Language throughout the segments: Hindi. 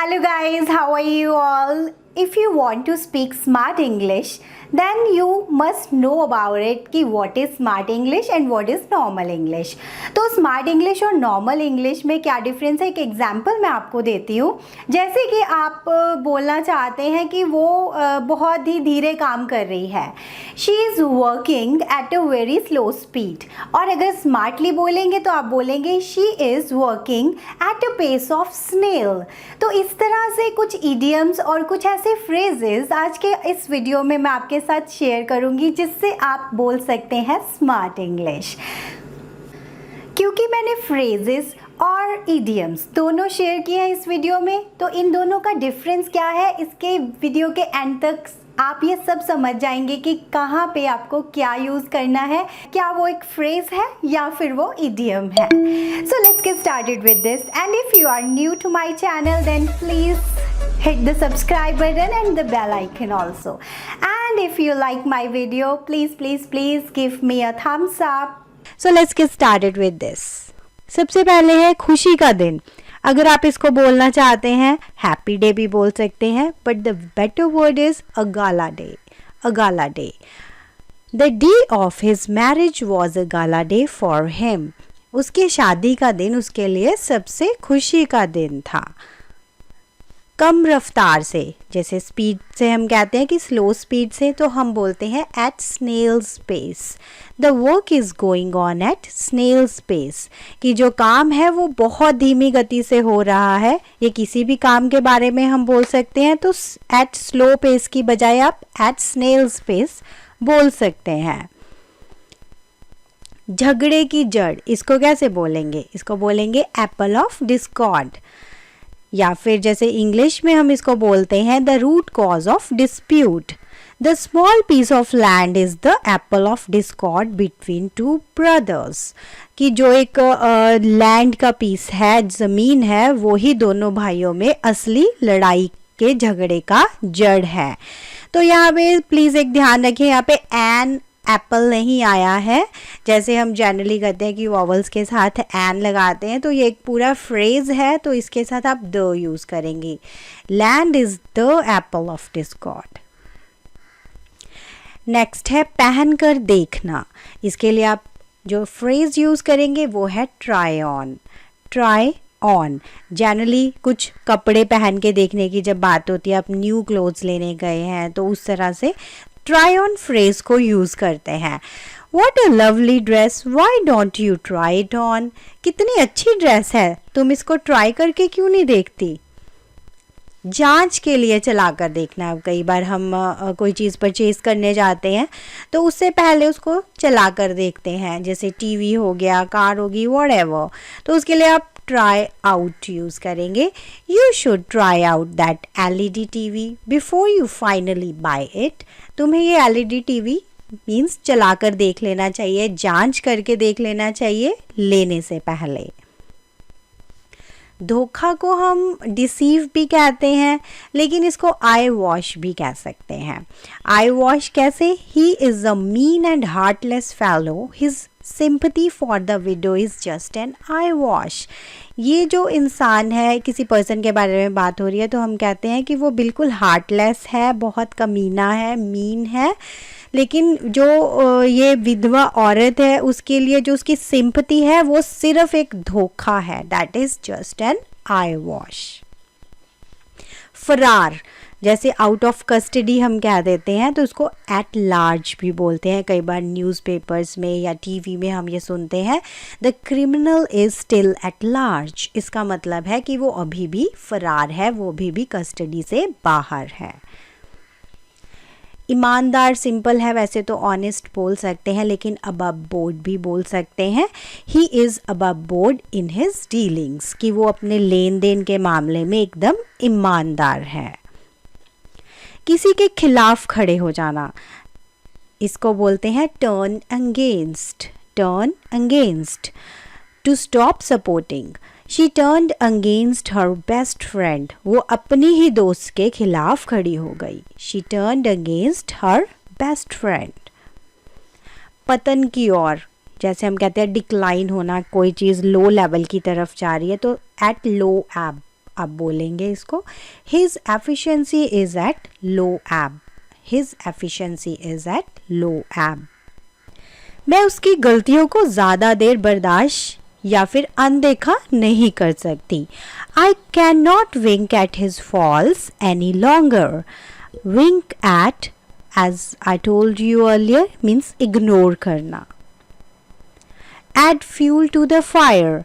Hello guys, how are you all? If you want to speak smart English, then you must know about it कि what is smart English and what is normal English. तो smart English और normal English में क्या डिफरेंस है, एक एग्जांपल मैं आपको देती हूँ. जैसे कि आप बोलना चाहते हैं कि वो बहुत ही धीरे काम कर रही है. She is working at a very slow speed. और अगर स्मार्टली बोलेंगे तो आप बोलेंगे she is working at a pace of snail. तो इस तरह से कुछ idioms और कुछ ऐसे phrases आज के इस वीडियो में मैं आपके साथ शेयर करूंगी जिससे आप बोल सकते हैं स्मार्ट इंग्लिश. क्योंकि मैंने phrases और idioms दोनों शेयर किए हैं इस वीडियो में, तो इन दोनों का डिफरेंस क्या है इसके वीडियो के एंड तक आप ये सब समझ जाएंगे कि कहाँ पे आपको क्या यूज़ करना है, क्या वो एक फ्रेज है या फिर वो इडियम है. So let's get started with this and if you are new to my channel then please hit the subscribe button and the bell icon also. And if you like my video, please give me a thumbs up. So let's get started with this. सबसे पहले है खुशी का दिन. अगर आप इसको बोलना चाहते हैं हैप्पी डे भी बोल सकते हैं, but the better word is a gala day. A gala day. The day of his marriage was a gala day for him. उसके शादी का दिन उसके लिए सबसे खुशी का दिन था. कम रफ्तार से, जैसे स्पीड से हम कहते हैं कि स्लो स्पीड से, तो हम बोलते हैं at snail's pace. The work is going on at snail's pace, कि जो काम है वो बहुत धीमी गति से हो रहा है. ये किसी भी काम के बारे में हम बोल सकते हैं, तो एट स्लो पेस की बजाय आप एट स्नेल्स पेस बोल सकते हैं. झगड़े की जड़, इसको कैसे बोलेंगे? इसको बोलेंगे एप्पल ऑफ डिस्कॉर्ड, या फिर जैसे इंग्लिश में हम इसको बोलते हैं the root cause of dispute. The small piece of land is the apple of discord between two brothers, कि जो एक लैंड का पीस है, ज़मीन है, वो ही दोनों भाइयों में असली लड़ाई के झगड़े का जड़ है. तो यहाँ पे प्लीज़ एक ध्यान रखें, यहाँ पे एन एप्पल नहीं आया है जैसे हम जनरली करते हैं कि वॉवल्स के साथ एन लगाते हैं. तो ये एक पूरा फ्रेज है, तो इसके साथ आप द यूज़ करेंगे. Land is the apple of Discord. Next है पहन कर देखना. इसके लिए आप जो फ्रेज यूज़ करेंगे वो है try on. Try on. Generally कुछ कपड़े पहन के देखने की जब बात होती है, आप न्यू क्लोथ्स लेने गए हैं, तो उस तरह से ट्राई ऑन फ्रेज को यूज़ करते हैं. What a lovely dress, why don't you try it on. कितनी अच्छी ड्रेस है, तुम इसको ट्राई करके क्यों नहीं देखती. जांच के लिए चला कर देखना. अब कई बार हम कोई चीज़ परचेज करने जाते हैं तो उससे पहले उसको चला कर देखते हैं, जैसे टीवी हो गया, कार होगी, व्हाटएवर. तो उसके लिए आप ट्राई आउट यूज़ करेंगे. You should try out that LED TV before you finally buy it. तुम्हें ये LED TV मीन्स चला कर देख लेना चाहिए, जांच करके देख लेना चाहिए लेने से पहले. धोखा को हम डिसीव भी कहते हैं, लेकिन इसको आई वॉश भी कह सकते हैं. आई वॉश कैसे? He is a mean and heartless fellow, his sympathy for the widow is just an I wash. ये जो इंसान है, किसी पर्सन के बारे में बात हो रही है, तो हम कहते हैं कि वो बिल्कुल हार्टलेस है, बहुत कमीना है, मीन है. लेकिन जो ये विधवा औरत है उसके लिए जो उसकी सिंपैथी है वो सिर्फ एक धोखा है. That is just an I wash. फरार, जैसे आउट ऑफ कस्टडी हम कह देते हैं, तो उसको एट लार्ज भी बोलते हैं. कई बार न्यूज़पेपर्स में या टीवी में हम ये सुनते हैं the criminal is still at large. इसका मतलब है कि वो अभी भी फरार है, वो अभी भी कस्टडी से बाहर है. ईमानदार सिंपल है, वैसे तो ऑनेस्ट बोल सकते हैं, लेकिन अबव बोर्ड भी बोल सकते हैं. He is above board in his dealings, कि वो अपने लेन देन के मामले में एकदम ईमानदार है. किसी के खिलाफ खड़े हो जाना, इसको बोलते हैं turn against. Turn against. To stop supporting. She turned against her best friend. वो अपनी ही दोस्त के खिलाफ खड़ी हो गई. She turned against her best friend. पतन की ओर, जैसे हम कहते हैं डिक्लाइन होना, कोई चीज़ लो लेवल की तरफ जा रही है, तो एट लो एब आप बोलेंगे इसको his efficiency is at low ebb, his efficiency is at low ebb. मैं उसकी गलतियों को ज़्यादा देर बर्दाश्त या फिर अनदेखा नहीं कर सकती। I can not wink at his faults any longer. Wink at, as I told you earlier, means ignore करना। Add fuel to the fire,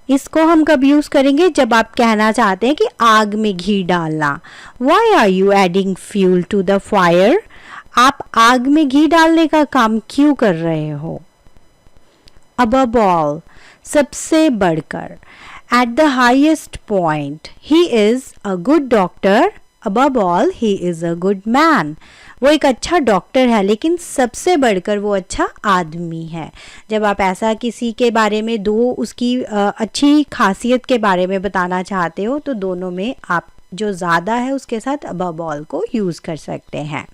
इसको हम कब यूज़ करेंगे? जब आप कहना चाहते हैं कि आग में घी डालना। Why are you adding fuel to the fire? आप आग में घी डालने का काम क्यों कर रहे हो? above all, सबसे बढ़कर। at the highest point, he is a good doctor, above all he is a good man। वो एक अच्छा डॉक्टर है लेकिन सबसे बढ़कर वो अच्छा आदमी है। जब आप ऐसा किसी के बारे में दो उसकी अच्छी खासियत के बारे में बताना चाहते हो तो दोनों में आप जो ज़्यादा है उसके साथ above all को यूज़ कर सकते हैं।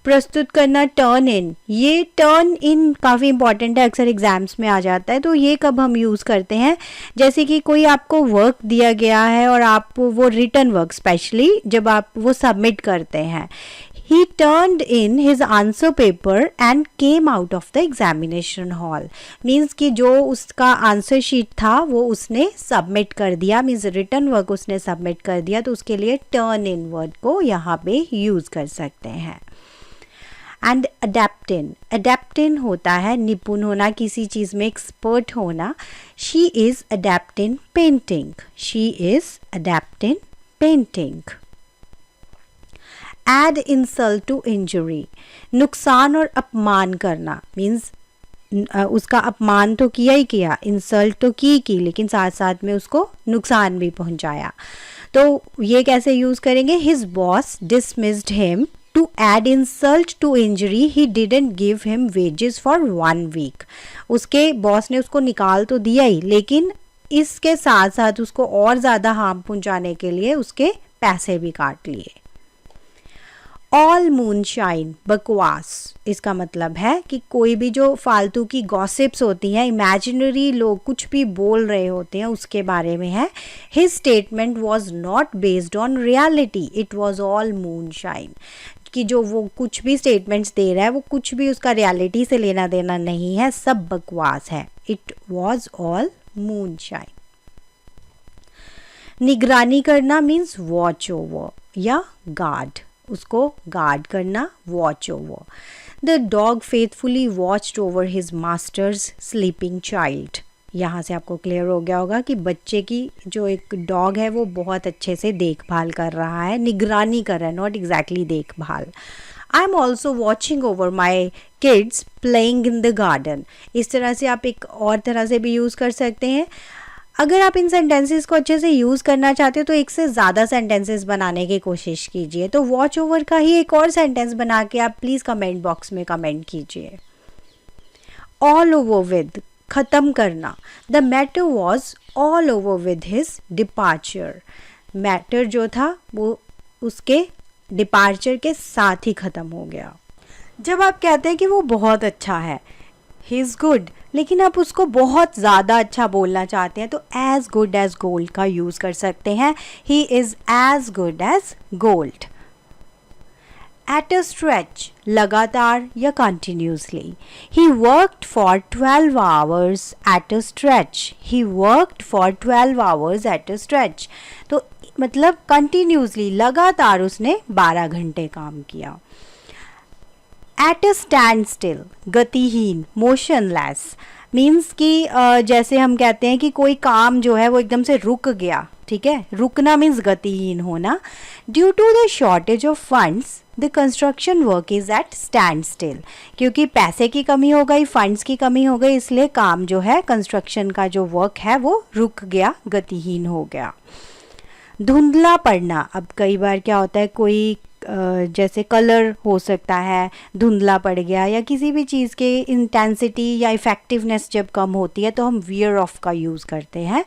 प्रस्तुत करना, टर्न इन, ये टर्न इन काफ़ी इंपॉर्टेंट है, अक्सर एग्जाम्स में आ जाता है। तो ये कब हम यूज़ करते हैं? जैसे कि कोई आपको वर्क दिया गया है और आप वो रिटर्न वर्क स्पेशली जब आप वो सबमिट करते हैं। He turned in his answer paper and came out of the examination hall, means कि जो उसका आंसर शीट था वो उसने सबमिट कर दिया, मीन्स रिटर्न वर्क उसने सबमिट कर दिया। तो उसके लिए टर्न इन वर्ड को यहाँ पे यूज़ कर सकते हैं। And adept in, adept in होता है निपुण होना, किसी चीज़ में एक्सपर्ट होना। She is adept in painting, she is adept in painting. Add insult to injury, नुकसान और अपमान करना, मीन्स उसका अपमान तो किया ही किया, इंसल्ट तो की लेकिन साथ साथ में उसको नुकसान भी पहुंचाया। तो ये कैसे यूज़ करेंगे? His boss dismissed him to add insult to injury, he didn't give him wages for 1 week। उसके बॉस ने उसको निकाल तो दिया ही लेकिन इसके साथ साथ उसको और ज़्यादा हार्म पहुंचाने के लिए उसके पैसे भी काट लिए। ऑल मूनशाइन, बकवास, इसका मतलब है कि कोई भी जो फालतू की गॉसिप्स होती हैं, इमेजिनरी लोग कुछ भी बोल रहे होते हैं उसके बारे में है। His statement was not based on reality, it was all moonshine, कि जो वो कुछ भी स्टेटमेंट्स दे रहा है वो कुछ भी उसका रियलिटी से लेना देना नहीं है, सब बकवास है। It was all moonshine. निगरानी करना मीन्स वॉच ओवर या गार्ड, उसको गार्ड करना, watch over. The dog faithfully watched over his masters sleeping child, यहाँ से आपको क्लियर हो गया होगा कि बच्चे की जो एक डॉग है वो बहुत अच्छे से देखभाल कर रहा है, निगरानी कर रहा है, नॉट एग्जैक्टली देखभाल। I am also watching over my kids playing in the garden, इस तरह से आप एक और तरह से भी यूज़ कर सकते हैं। अगर आप इन सेंटेंसेस को अच्छे से यूज़ करना चाहते हो तो एक से ज़्यादा सेंटेंसेस बनाने की कोशिश कीजिए। तो वॉच ओवर का ही एक और सेंटेंस बना के आप प्लीज़ कमेंट बॉक्स में कमेंट कीजिए। ऑल ओवर विद, ख़त्म करना। The matter was all over with his departure, matter जो था वो उसके डिपार्चर के साथ ही ख़त्म हो गया। जब आप कहते हैं कि वो बहुत अच्छा है, ही इज़ गुड, लेकिन आप उसको बहुत ज़्यादा अच्छा बोलना चाहते हैं तो एज गुड एज गोल्ड का यूज़ कर सकते हैं। He is as good as gold. At a stretch, लगातार या continuously. He worked for 12 hours at a stretch, he worked for 12 hours at a stretch, तो मतलब कंटिन्यूसली, लगातार उसने 12 घंटे काम किया। एट अ स्टैंड स्टिल, गतिहीन, मोशनलेस, मीन्स कि जैसे हम कहते हैं कि कोई काम जो है वो एकदम से रुक गया, ठीक है, रुकना मीन्स गतिहीन होना। Due to the shortage of funds the construction work is at standstill, क्योंकि पैसे की कमी हो गई, फंड्स की कमी हो गई, इसलिए काम जो है कंस्ट्रक्शन का जो वर्क है वो रुक गया, गतिहीन हो गया। धुंधला पड़ना, अब कई बार क्या होता है कोई जैसे कलर हो सकता है धुंधला पड़ गया, या किसी भी चीज़ के इंटेंसिटी या इफ़ेक्टिवनेस जब कम होती है तो हम वियर ऑफ का यूज़ करते हैं।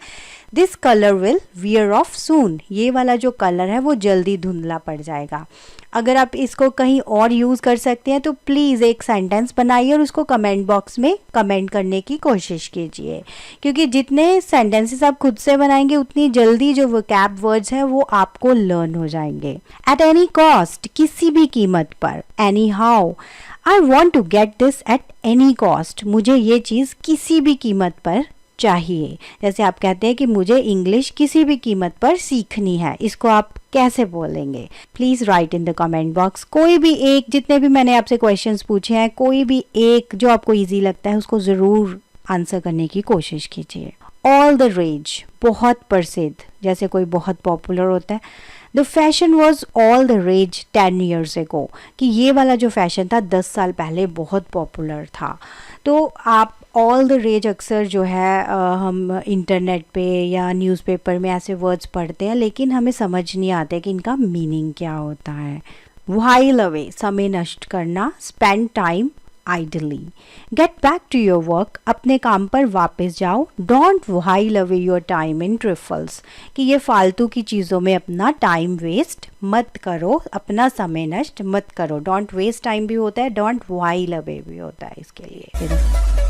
This colour will wear off soon, ये वाला जो कलर है वो जल्दी धुंधला पड़ जाएगा। अगर आप इसको कहीं और यूज़ कर सकते हैं तो प्लीज़ एक सेंटेंस बनाइए और उसको कमेंट बॉक्स में कमेंट करने की कोशिश कीजिए, क्योंकि जितने सेंटेंसेस आप खुद से बनाएंगे उतनी जल्दी जो वोकैब वर्ड्स हैं वो आपको लर्न हो जाएंगे। एट एनी कॉस्ट, किसी भी कीमत पर। Anyhow, I want to get this at any cost, मुझे ये चीज़ किसी भी कीमत पर चाहिए। जैसे आप कहते हैं कि मुझे इंग्लिश किसी भी कीमत पर सीखनी है, इसको आप कैसे बोलेंगे? Please write in the comment box. कोई भी एक, जितने भी मैंने आपसे क्वेश्चंस पूछे हैं, कोई भी एक जो आपको इजी लगता है उसको ज़रूर आंसर करने की कोशिश कीजिए। ऑल द रेज, बहुत प्रसिद्ध, जैसे कोई बहुत पॉपुलर होता है। The fashion was all the rage 10 years ago, कि ये वाला जो फैशन था 10 साल पहले बहुत पॉपुलर था। तो आप ऑल द रेज अक्सर जो है हम इंटरनेट पे या न्यूज़पेपर में ऐसे वर्ड्स पढ़ते हैं, लेकिन हमें समझ नहीं आते कि इनका मीनिंग क्या होता है। व्हाइल अवे, समय नष्ट करना। Spend time idly, get back to your work, अपने काम पर वापस जाओ। Don't while away your time in trifles, कि ये फालतू की चीज़ों में अपना टाइम वेस्ट मत करो, अपना समय नष्ट मत करो। डोंट वेस्ट टाइम भी होता है, डोंट व्हाइल अवे भी होता है इसके लिए।